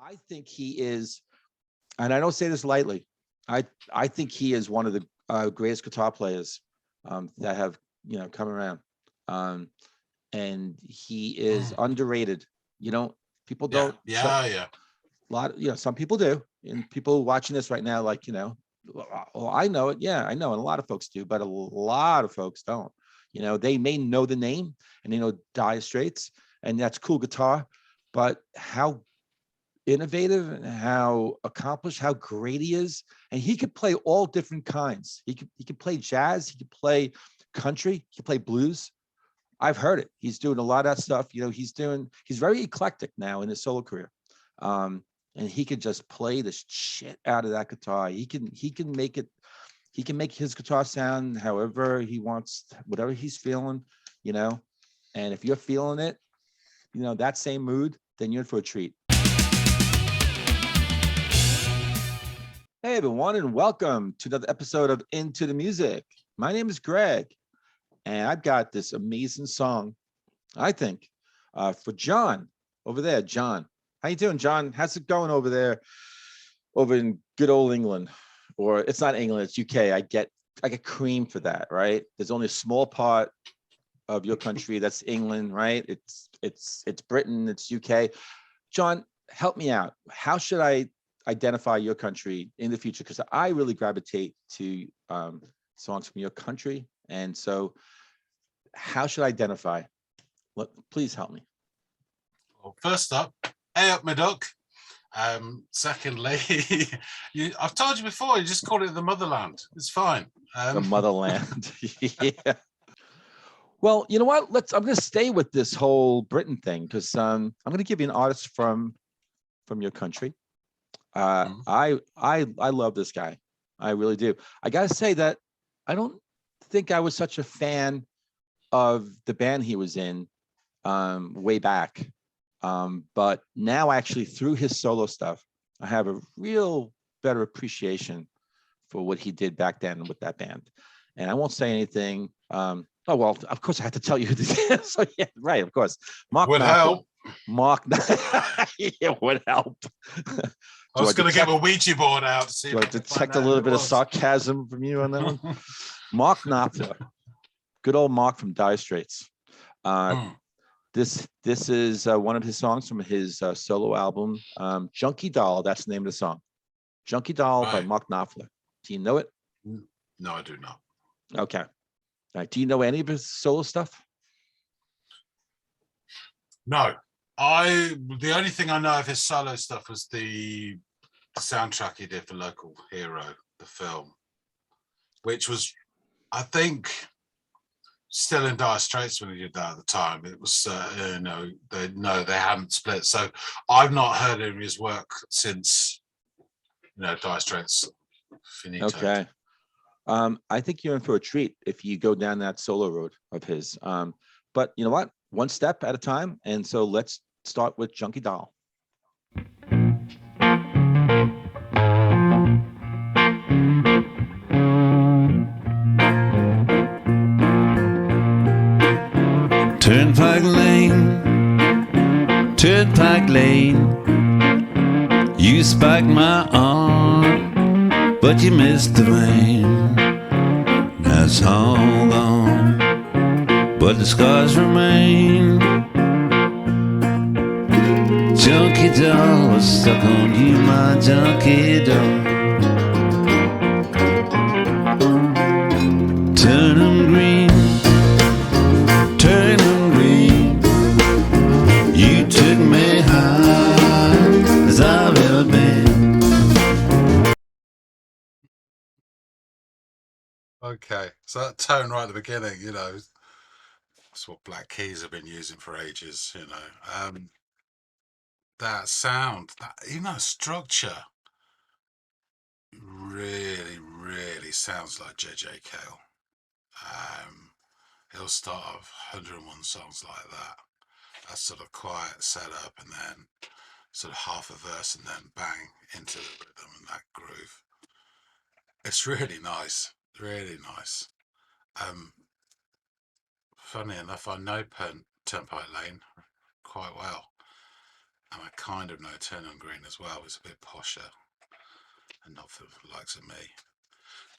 I think he is, and I don't say this lightly. I think he is one of the greatest guitar players that have come around, um, and he is Mm. underrated. People Yeah, don't. yeah. A lot. Some people do, and people watching this right now, like well, I know it. Yeah, I know, and a lot of folks do, but a lot of folks don't. They may know the name and they know Dire Straits, and that's cool guitar, but how innovative and how accomplished, how great he is. And he could play all different kinds. He could play jazz, he could play country, he could play blues. I've heard it. He's doing a lot of that stuff. He's very eclectic now in his solo career. And he could just play the shit out of that guitar. He can make his guitar sound however he wants, whatever he's feeling, you know. And if you're feeling it, that same mood, then you're in for a treat. Hey, everyone, and welcome to another episode of Into the Music. My name is Greg, and I've got this amazing song, I think, for John over there. John, how you doing, John? How's it going over there, over in good old England? Or it's not England, it's UK. I get cream for that, right? There's only a small part of your country that's England, right? It's Britain, it's UK. John, help me out. How should I identify your country in the future? Because I really gravitate to songs from your country. And so how should I identify? Please help me. Well, first up, hey up my duck. Secondly, I've told you before, you just call it the motherland. It's fine. The motherland. Yeah. Well, you know what? I'm going to stay with this whole Britain thing because I'm going to give you an artist from your country. I love this guy. I really do. I got to say that I don't think I was such a fan of the band he was in way back. But now actually through his solo stuff, I have a real better appreciation for what he did back then with that band. And I won't say anything. Oh, well, of course I have to tell you who this is. So yeah, right, of course. Mark would Knopfler. help. Mark, it would help. I was going to get a Ouija board out to see do I detect a little bit of sarcasm from you on that one? Mark Knopfler. Good old Mark from Dire Straits. This is one of his songs from his solo album, Junkie Doll. That's the name of the song. Junkie Doll by Mark Knopfler. Do you know it? No, I do not. Okay. All right. Do you know any of his solo stuff? No. The only thing I know of his solo stuff was the soundtrack he did for Local Hero, the film, which was, I think, still in Dire Straits when he did that at the time. It was, they hadn't split. So I've not heard of his work since, Dire Straits finito. Okay. I think you're in for a treat if you go down that solo road of his. But you know what? One step at a time. And so let's start with Junkie Doll. Turnpike Lane, you spiked my arm, but you missed the vein. That's all gone, but the scars remain. Junkie doll was stuck on you, my junkie doll. Turn 'em green, turn 'em green. You took me high as I've ever been. Okay, so that tone right at the beginning, that's what Black Keys have been using for ages, that sound, that structure really, really sounds like JJ Cale. He'll start off 101 songs like that. That sort of quiet setup and then sort of half a verse and then bang into the rhythm and that groove. It's really nice, really nice. Funny enough, I know Turnpike Lane quite well. And I kind of know Turnham Green as well. It's a bit posher and not for the likes of me.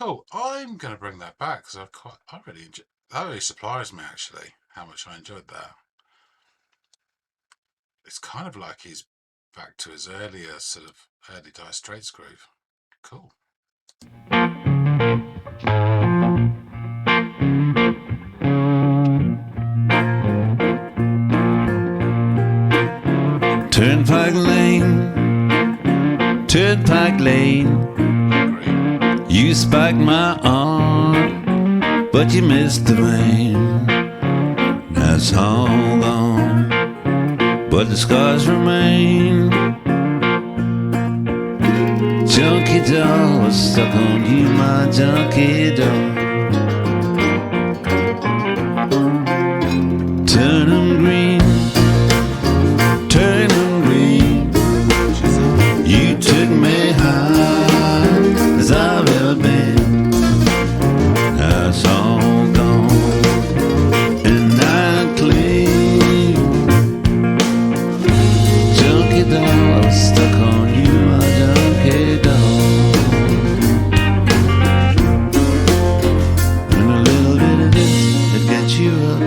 Oh, I'm going to bring that back because I really enjoyed that. Really surprised me actually how much I enjoyed that. It's kind of like he's back to his earlier sort of early Dire Straits groove. Cool. Turnpike Lane, you spiked my arm, but you missed the vein. That's all gone, but the scars remain. Junkie Doll was stuck on you, my junkie doll. Turnham Green, you took me high as I've ever been. That's all gone and I clean. Junkie Doll, I was stuck on you, my junkie doll. And a little bit of this to get you up,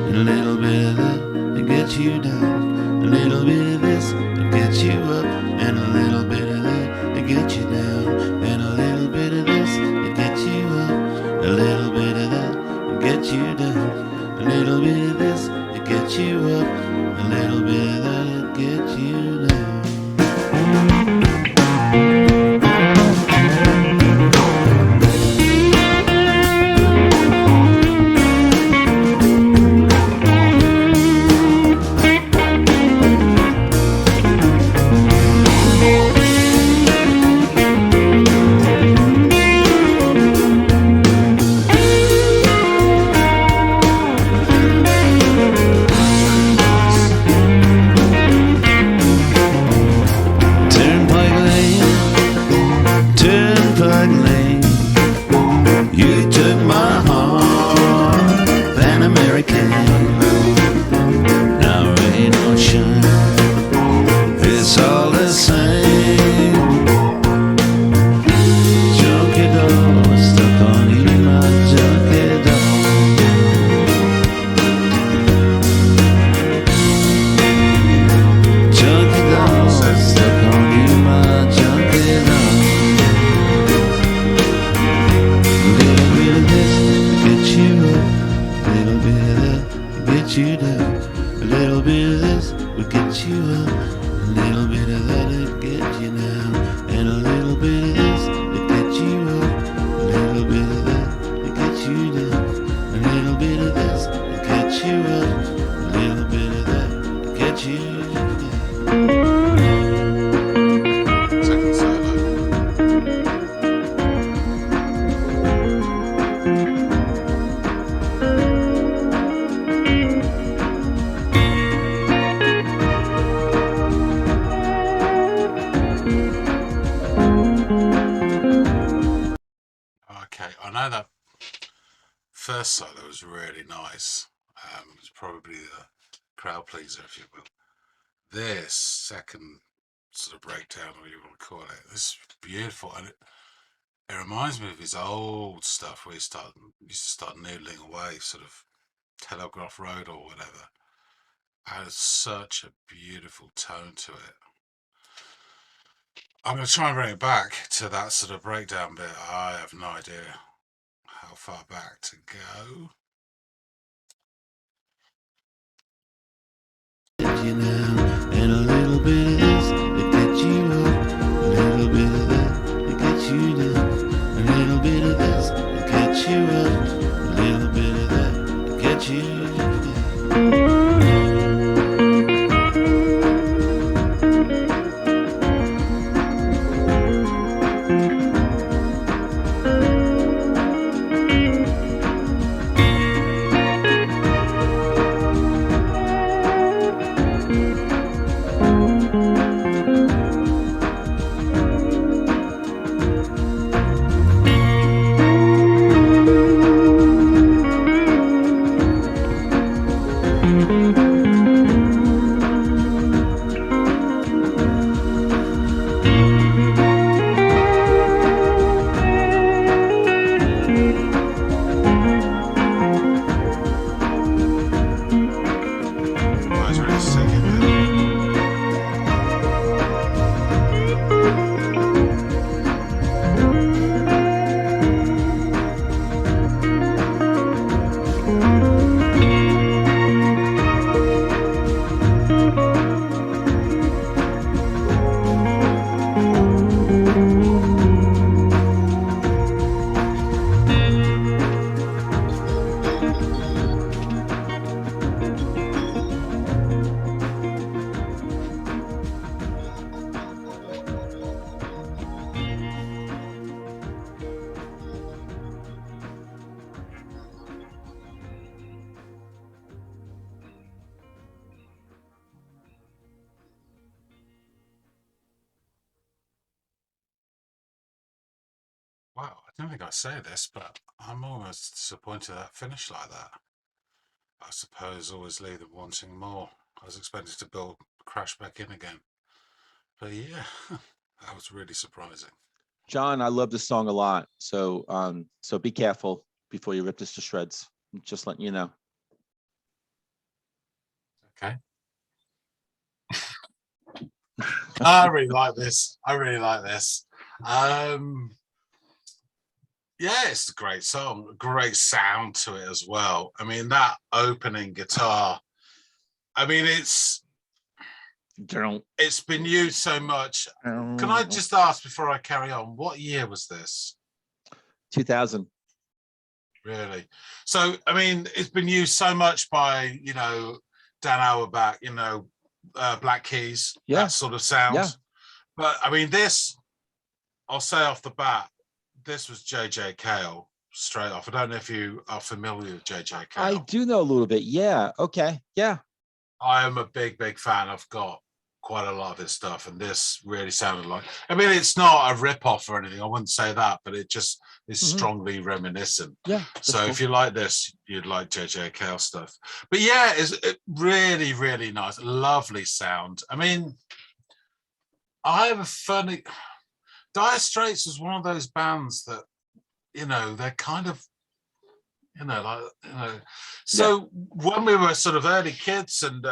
and a little bit of that to get you down. A little bit of this to get you up, and a little bit of that to get you down, and a little bit of this to get you up, a little bit of that to get you down, a little bit of this to get you up, a little bit of that to get you down. You took my heart, Pan American. Now rain or shine, it's all the same. Junkie Doll was stuck on you, my junkie doll. Junkie Doll was stuck on you, my junkie doll. You down. A little bit of this will get you up, a little bit of that will get you down, and a little bit of this will get you up, a little bit of that will get you down, a little bit of this will get you up, a little bit of that will get you down. Second solo. Okay, I know that first solo was really nice. It was probably the crowd pleaser, if you will. This second sort of breakdown, or you want to call it, this is beautiful, and it reminds me of his old stuff where he used to start noodling away, sort of Telegraph Road or whatever. It has such a beautiful tone to it. I'm going to try and bring it back to that sort of breakdown bit. I have no idea how far back to go. You now, and a little bit of this to get you up, a little bit of that to get you down, a little bit of this to get you up, a little bit of that to get you down. Wow, I don't think I say this, but I'm almost disappointed that finished like that. I suppose always leave them wanting more. I was expecting to build crash back in again. But yeah, that was really surprising. John, I love this song a lot. So so be careful before you rip this to shreds. Just letting you know. Okay. I really like this. I really like this. Yeah, it's a great song, great sound to it as well. I mean, that opening guitar, I mean, it's been used so much. Can I just ask before I carry on, what year was this? 2000. Really? So, I mean, it's been used so much by, Dan Auerbach, Black Keys, Yeah. that sort of sound. Yeah. But I mean, this, I'll say off the bat, this was JJ Cale straight off. I don't know if you are familiar with JJ Cale. I do know a little bit. Yeah. Okay. Yeah. I am a big, big fan. I've got quite a lot of his stuff, and this really sounded like, I mean, it's not a rip-off or anything, I wouldn't say that, but it just is strongly reminiscent. Yeah. So cool. if you like this, you'd like JJ Cale stuff. But yeah, it's really, really nice, lovely sound. I mean, I have a funny, Dire Straits was one of those bands that, they're kind of, so when we were sort of early kids and,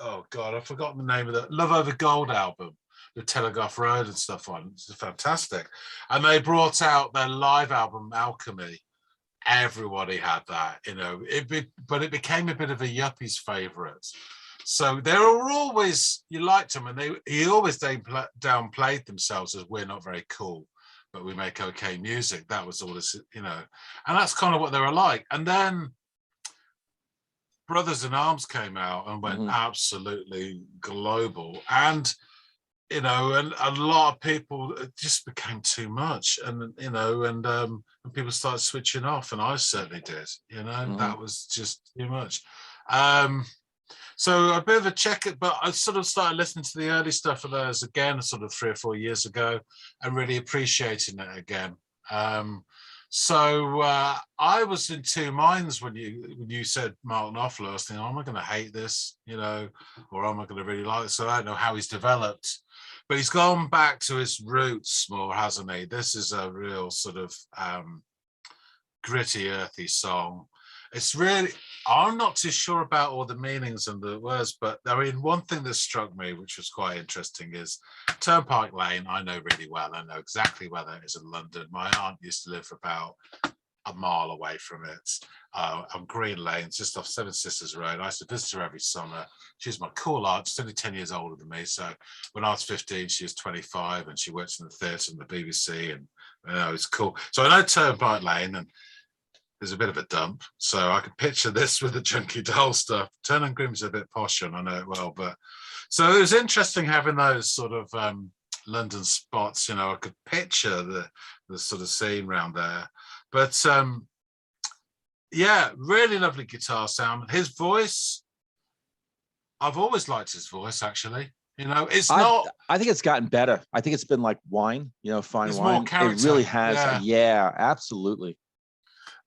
oh God, I've forgotten the name of the Love Over Gold album with Telegraph Road and stuff on. It's fantastic. And they brought out their live album, Alchemy. Everybody had that, but it became a bit of a yuppies favorite. So they were always, you liked them, and he always downplayed themselves as, we're not very cool, but we make okay music. That was all this, and that's kind of what they were like. And then Brothers in Arms came out and went absolutely global, and and a lot of people, it just became too much, and and people started switching off, and I certainly did. That was just too much. So a bit of a check it, but I sort of started listening to the early stuff of theirs again, sort of 3 or 4 years ago, and really appreciating it again. So I was in two minds when you said Mark Knopfler. I was thinking, am I going to hate this, or am I going to really like it? So I don't know how he's developed, but he's gone back to his roots more, hasn't he? This is a real sort of gritty, earthy song. It's really, I'm not too sure about all the meanings and the words, but I mean, one thing that struck me, which was quite interesting, is Turnpike Lane. I know really well. I know exactly where that is in London. My aunt used to live about a mile away from it, on Green Lane, just off Seven Sisters Road. I used to visit her every summer. She's my cool aunt. She's only 10 years older than me. So when I was 15, she was 25, and she works in the theatre and the BBC, and it's cool. So I know Turnpike Lane, and there's a bit of a dump, so I could picture this with the Junkie Doll stuff. Turner and Grim's a bit posh, and I know it well, but so it was interesting having those sort of London spots. I could picture the sort of scene around there. But yeah, really lovely guitar sound. His voice, I've always liked his voice, actually. It's not. I think it's gotten better. I think it's been like wine, fine wine. More character. It really has. Yeah, absolutely.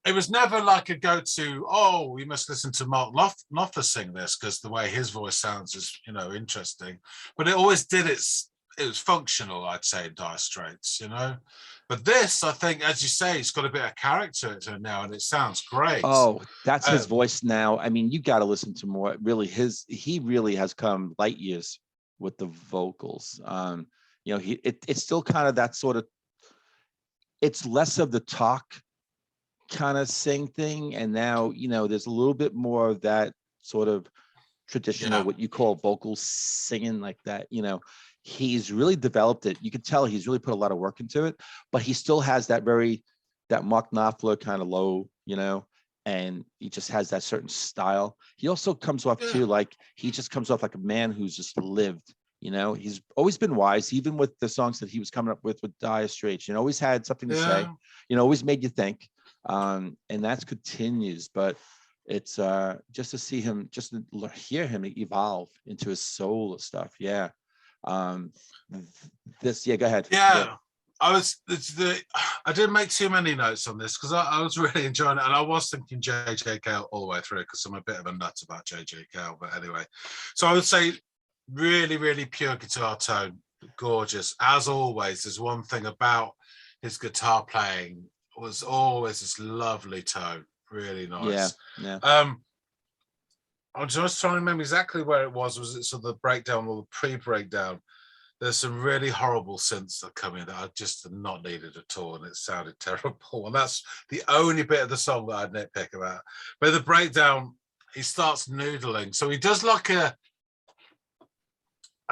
It was never like a go-to, oh, we must listen to Mark Knopfler sing this, because the way his voice sounds is, interesting. But it always did it was functional, I'd say, in Dire Straits, But this, I think, as you say, it's got a bit of character to it now, and it sounds great. Oh, that's his voice now. I mean, you got to listen to more. Really, he really has come light years with the vocals. It's still kind of that sort of, it's less of the talk kind of sing thing, and now there's a little bit more of that sort of traditional what you call vocal singing, like that. He's really developed it. You can tell he's really put a lot of work into it, but he still has that Mark Knopfler kind of low, and he just has that certain style. He also comes off too, like he just comes off like a man who's just lived. He's always been wise, even with the songs that he was coming up with Dire Straits. Always had something to say. Always made you think. And that continues, but it's just to see him, just to hear him evolve into his soul of stuff. Go ahead. I didn't make too many notes on this because I was really enjoying it, and I was thinking JJ Cale all the way through because I'm a bit of a nut about JJ Cale. But anyway, so I would say really, really pure guitar tone, gorgeous as always. There's one thing about his guitar playing was always this lovely tone, really nice. Yeah. I'm just trying to remember exactly where it was. Was it sort of the breakdown or the pre-breakdown? There's some really horrible synths that come in that I just not needed at all, and it sounded terrible. And that's the only bit of the song that I'd nitpick about. But the breakdown, he starts noodling. So he does like a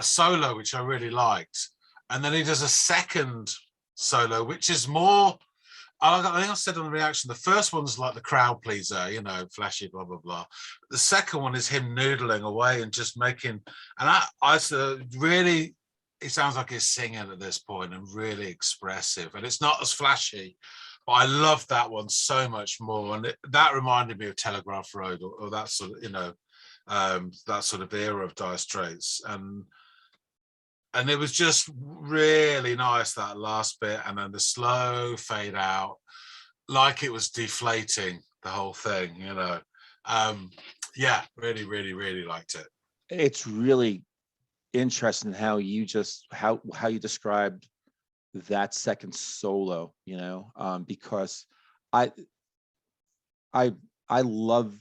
solo, which I really liked. And then he does a second solo, which is more, I think I said on the reaction, the first one's like the crowd pleaser, you know, flashy, blah, blah, blah. The second one is him noodling away and just making, and I really, it sounds like he's singing at this point and really expressive, and it's not as flashy, but I love that one so much more. And that reminded me of Telegraph Road or that sort of, you know, that sort of era of Dire Straits. And it was just really nice, that last bit, and then the slow fade out, like it was deflating the whole thing, you know. Yeah, really, really, really liked it. It's really interesting how you described that second solo, you know, because I love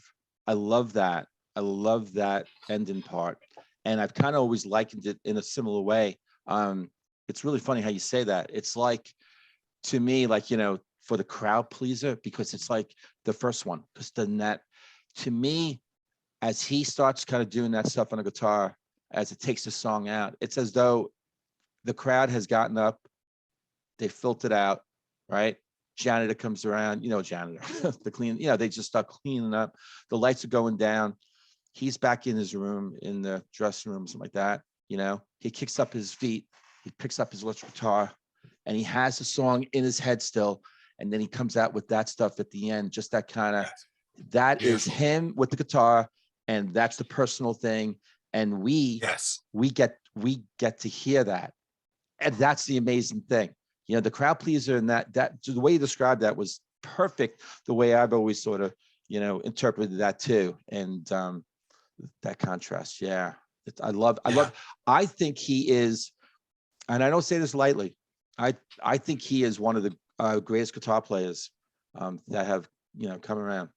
that. I love that ending part, and I've kind of always likened it in a similar way. It's really funny how you say that. It's like, to me, like, you know, for the crowd pleaser, because it's like the first one, because then that, to me, as he starts kind of doing that stuff on the guitar, as it takes the song out, it's as though the crowd has gotten up, they filtered out, right? Janitor comes around, you know, janitor, the clean, you know, they just start cleaning up. The lights are going down. He's back in his room, in the dressing room, something like that. You know, he kicks up his feet, he picks up his electric guitar, and he has the song in his head still. And then he comes out with that stuff at the end, just that kind of, that is him with the guitar, and that's the personal thing. And we get to hear that, and that's the amazing thing. You know, the crowd pleaser, and that the way you described that was perfect. The way I've always sort of, you know, interpreted that too, and that contrast. Yeah, I love. I think he is, and I don't say this lightly. I think he is one of the greatest guitar players that have, you know, come around,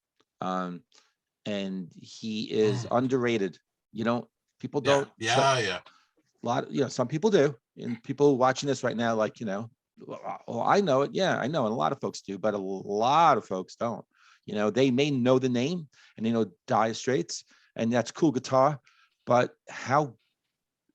and he is underrated. You know, people don't. A lot, you know, some people do, and people watching this right now, like, you know, well, I know it. Yeah, I know, and a lot of folks do, but a lot of folks don't. You know, they may know the name and they know Dire Straits, and that's cool guitar, but how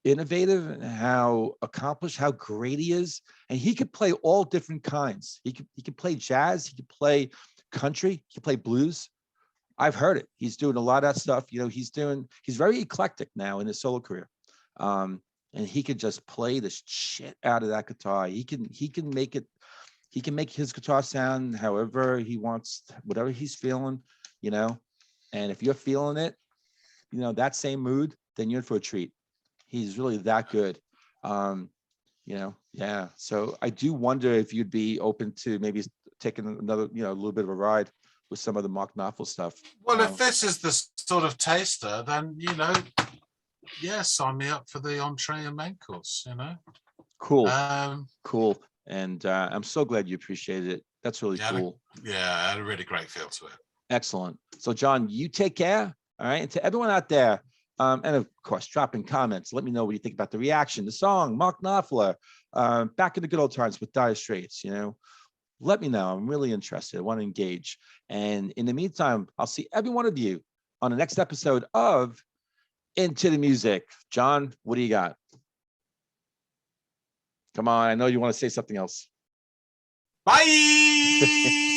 innovative and how accomplished, how great he is. And he could play all different kinds. He could play jazz, he could play country, he could play blues. I've heard it. He's doing a lot of that stuff. You know, he's very eclectic now in his solo career. And he could just play the shit out of that guitar. He can make it, he can make his guitar sound however he wants, whatever he's feeling, you know. And if you're feeling it, you know, that same mood, then you're in for a treat. He's really that good. You know, yeah. So I do wonder if you'd be open to maybe taking another, you know, a little bit of a ride with some of the Mark Knopfler stuff. Well, if this is the sort of taster, then, you know, yeah, sign me up for the entree and main course, you know. Cool. Cool. And I'm so glad you appreciated it. That's really cool. I had a really great feel to it. Excellent. So, John, you take care. All right. And to everyone out there, and of course, drop in comments. Let me know what you think about the reaction, the song, Mark Knopfler, back in the good old times with Dire Straits. You know, let me know. I'm really interested. I want to engage. And in the meantime, I'll see every one of you on the next episode of Into the Music. John, what do you got? Come on. I know you want to say something else. Bye.